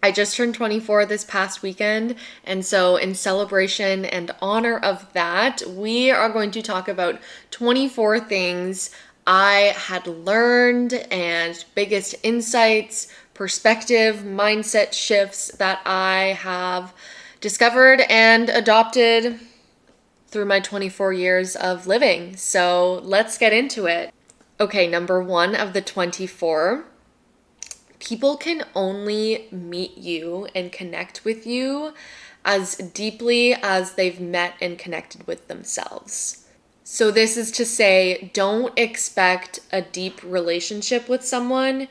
I just turned 24 this past weekend, and so in celebration and honor of that, we are going to talk about 24 things I had learned and biggest insights, perspective, mindset shifts that I have discovered and adopted through my 24 years of living. So let's get into it. Okay, number one of the 24, people can only meet you and connect with you as deeply as they've met and connected with themselves. So this is to say, don't expect a deep relationship with someone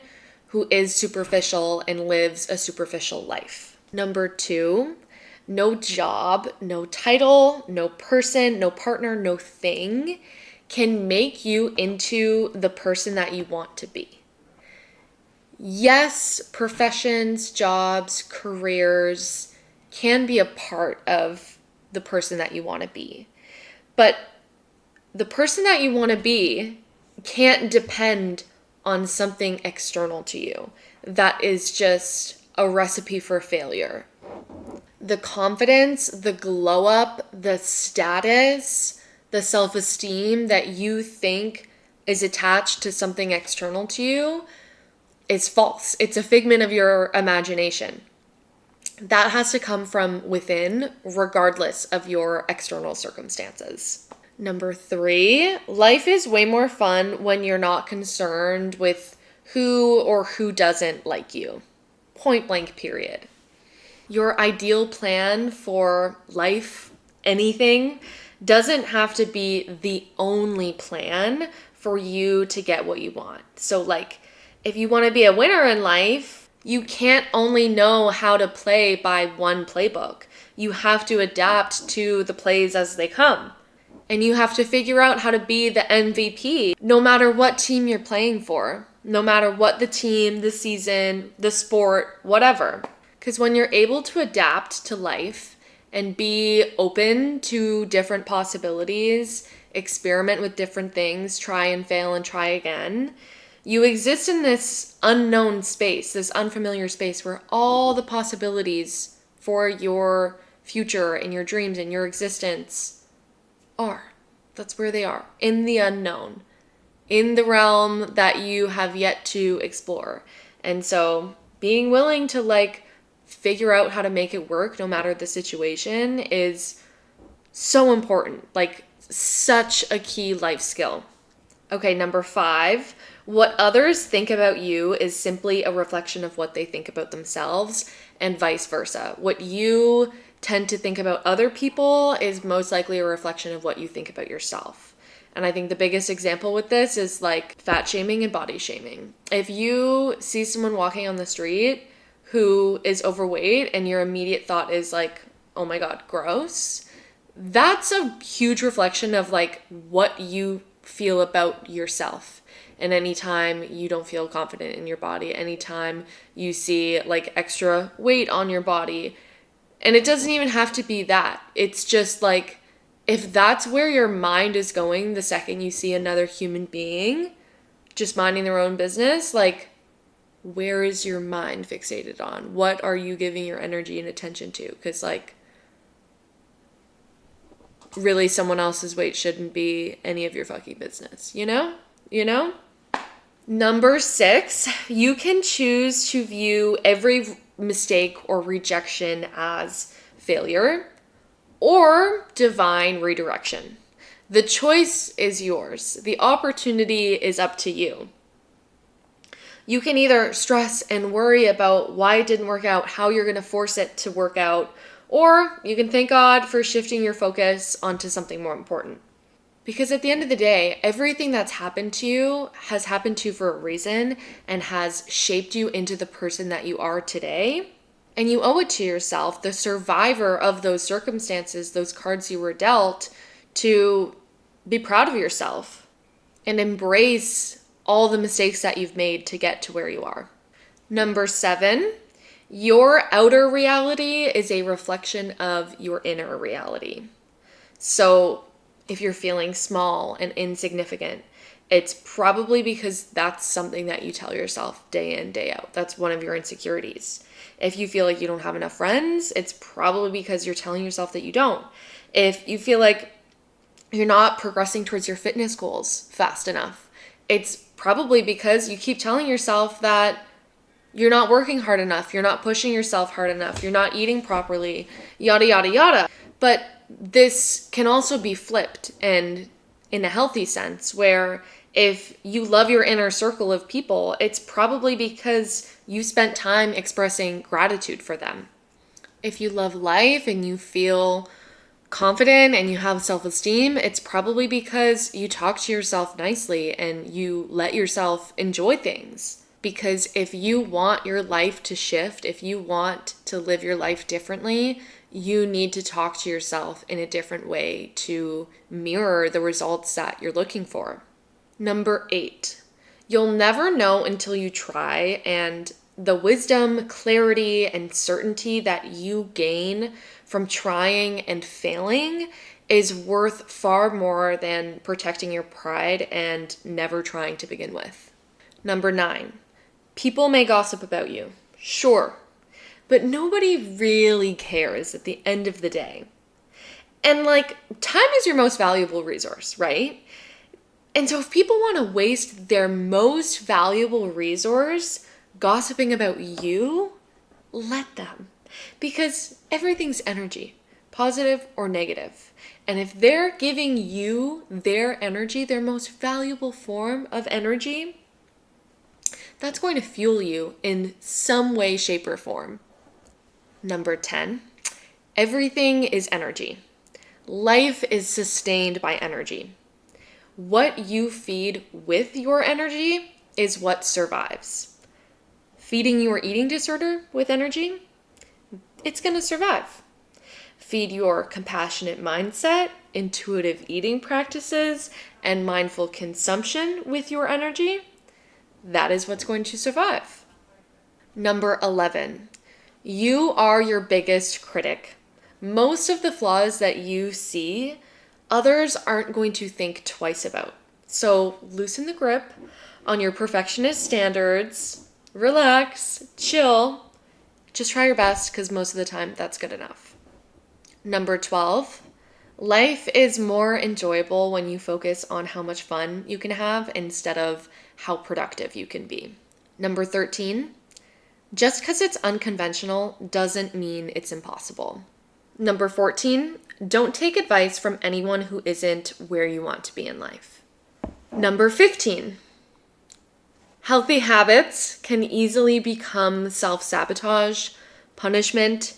who is superficial and lives a superficial life. Number two, no job, no title, no person, no partner, no thing can make you into the person that you want to be. Yes, professions, jobs, careers can be a part of the person that you want to be. But the person that you want to be can't depend on something external to you. That is just a recipe for failure. The confidence, the glow up, the status, the self-esteem that you think is attached to something external to you is false. It's a figment of your imagination. That has to come from within, regardless of your external circumstances. Number three, life is way more fun when you're not concerned with who or who doesn't like you. Point blank, period. Your ideal plan for life, anything, doesn't have to be the only plan for you to get what you want. So if you want to be a winner in life, you can't only know how to play by one playbook. You have to adapt to the plays as they come. And you have to figure out how to be the MVP, no matter what team you're playing for, no matter what the team, the season, the sport, whatever. Because when you're able to adapt to life and be open to different possibilities, experiment with different things, try and fail and try again, you exist in this unknown space, this unfamiliar space where all the possibilities for your future and your dreams and your existence are. That's where they are, in the unknown, in the realm that you have yet to explore. And so being willing to figure out how to make it work no matter the situation is so important, such a key life skill. Okay, number five, what others think about you is simply a reflection of what they think about themselves and vice versa. What you tend to think about other people is most likely a reflection of what you think about yourself. And I think the biggest example with this is fat shaming and body shaming. If you see someone walking on the street who is overweight and your immediate thought is oh my God, gross, that's a huge reflection of what you feel about yourself. And anytime you don't feel confident in your body, anytime you see extra weight on your body, and it doesn't even have to be that. It's just if that's where your mind is going the second you see another human being just minding their own business, where is your mind fixated on? What are you giving your energy and attention to? Because really someone else's weight shouldn't be any of your fucking business, you know? Number six, you can choose to view every mistake or rejection as failure or divine redirection. The choice is yours. The opportunity is up to you. You can either stress and worry about why it didn't work out, how you're going to force it to work out, or you can thank God for shifting your focus onto something more important. Because at the end of the day, everything that's happened to you has happened to you for a reason and has shaped you into the person that you are today. And you owe it to yourself, the survivor of those circumstances, those cards you were dealt, to be proud of yourself and embrace all the mistakes that you've made to get to where you are. Number seven, your outer reality is a reflection of your inner reality. So if you're feeling small and insignificant, it's probably because that's something that you tell yourself day in, day out. That's one of your insecurities. If you feel like you don't have enough friends, it's probably because you're telling yourself that you don't. If you feel like you're not progressing towards your fitness goals fast enough, it's probably because you keep telling yourself that you're not working hard enough, you're not pushing yourself hard enough, you're not eating properly, yada, yada, yada. But this can also be flipped and in a healthy sense, where if you love your inner circle of people, it's probably because you spent time expressing gratitude for them. If you love life and you feel confident and you have self-esteem, it's probably because you talk to yourself nicely and you let yourself enjoy things. Because if you want your life to shift, if you want to live your life differently, you need to talk to yourself in a different way to mirror the results that you're looking for. Number 8, you'll never know until you try, and the wisdom, clarity, and certainty that you gain from trying and failing is worth far more than protecting your pride and never trying to begin with. Number 9, people may gossip about you, sure, but nobody really cares at the end of the day. And time is your most valuable resource, right? And so if people want to waste their most valuable resource gossiping about you, let them. Because everything's energy, positive or negative. And if they're giving you their energy, their most valuable form of energy, that's going to fuel you in some way, shape, or form. Number 10, everything is energy. Life is sustained by energy. What you feed with your energy is what survives. Feeding your eating disorder with energy, it's going to survive. Feed your compassionate mindset, intuitive eating practices, and mindful consumption with your energy, that is what's going to survive. Number 11, you are your biggest critic. Most of the flaws that you see, others aren't going to think twice about. So loosen the grip on your perfectionist standards, relax, chill, just try your best because most of the time that's good enough. Number 12, life is more enjoyable when you focus on how much fun you can have instead of how productive you can be. Number 13, just because it's unconventional doesn't mean it's impossible. Number 14, don't take advice from anyone who isn't where you want to be in life. Number 15, healthy habits can easily become self-sabotage, punishment,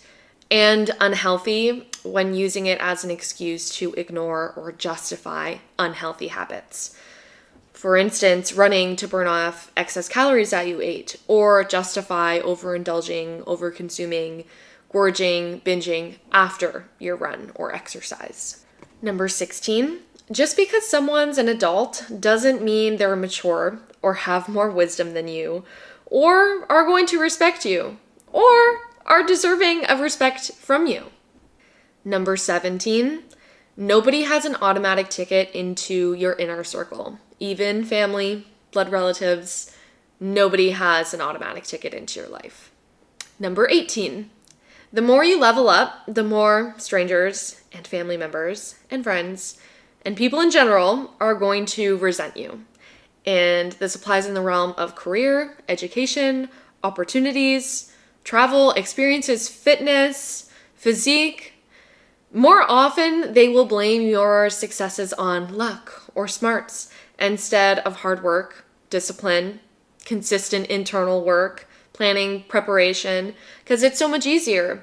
and unhealthy when using it as an excuse to ignore or justify unhealthy habits. For instance, running to burn off excess calories that you ate, or justify overindulging, overconsuming, gorging, binging after your run or exercise. Number 16, just because someone's an adult doesn't mean they're mature or have more wisdom than you, or are going to respect you, or are deserving of respect from you. Number 17, nobody has an automatic ticket into your inner circle. Even family, blood relatives, nobody has an automatic ticket into your life. Number 18, the more you level up, the more strangers and family members and friends and people in general are going to resent you. And this applies in the realm of career, education, opportunities, travel, experiences, fitness, physique. More often, they will blame your successes on luck or smarts instead of hard work, discipline, consistent internal work, planning, preparation, because it's so much easier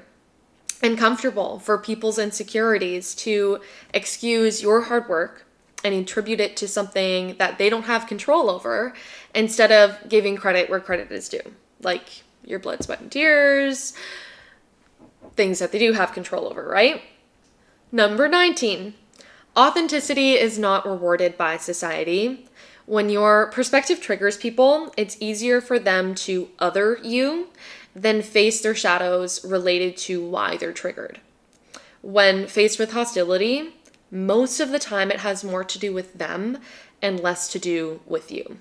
and comfortable for people's insecurities to excuse your hard work and attribute it to something that they don't have control over instead of giving credit where credit is due, like your blood, sweat, and tears, things that they do have control over, right? Number 19, authenticity is not rewarded by society. When your perspective triggers people, it's easier for them to other you than face their shadows related to why they're triggered. When faced with hostility, most of the time it has more to do with them and less to do with you.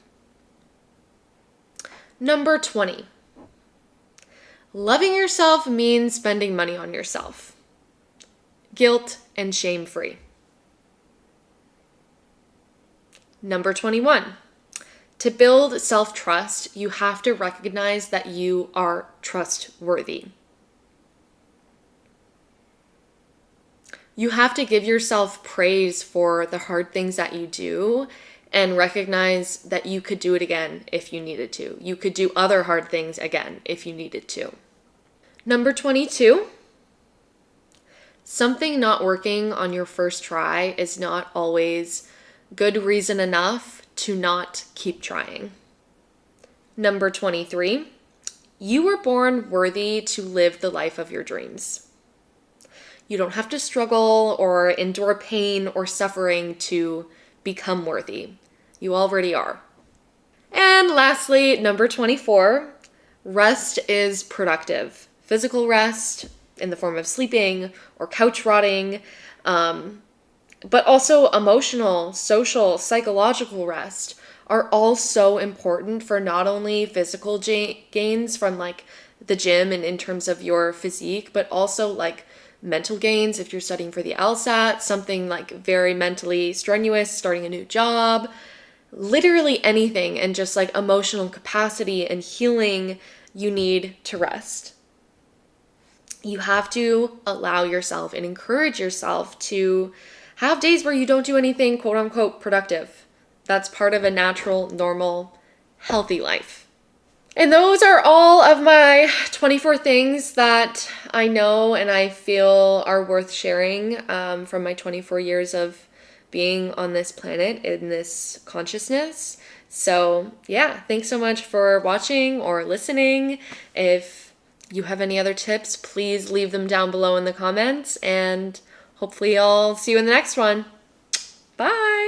Number 20, Loving yourself means spending money on yourself, guilt and shame free. Number 21. To build self-trust, you have to recognize that you are trustworthy. You have to give yourself praise for the hard things that you do and recognize that you could do it again if you needed to. You could do other hard things again if you needed to. Number 22. Something not working on your first try is not always good reason enough to not keep trying. Number 23. You were born worthy to live the life of your dreams. You don't have to struggle or endure pain or suffering to become worthy. You already are. And lastly, number 24, rest is productive. Physical rest in the form of sleeping or couch rotting, but also emotional, social, psychological rest are all so important for not only physical gains from like the gym and in terms of your physique, but also like mental gains if you're studying for the LSAT, something like very mentally strenuous, starting a new job, literally anything, and just like emotional capacity and healing, you need to rest. You have to allow yourself and encourage yourself to have days where you don't do anything quote unquote productive. That's part of a natural, normal, healthy life. And those are all of my 24 things that I know and I feel are worth sharing from my 24 years of being on this planet in this consciousness. So yeah, thanks so much for watching or listening. If you have any other tips, please leave them down below in the comments, and hopefully I'll see you in the next one. Bye!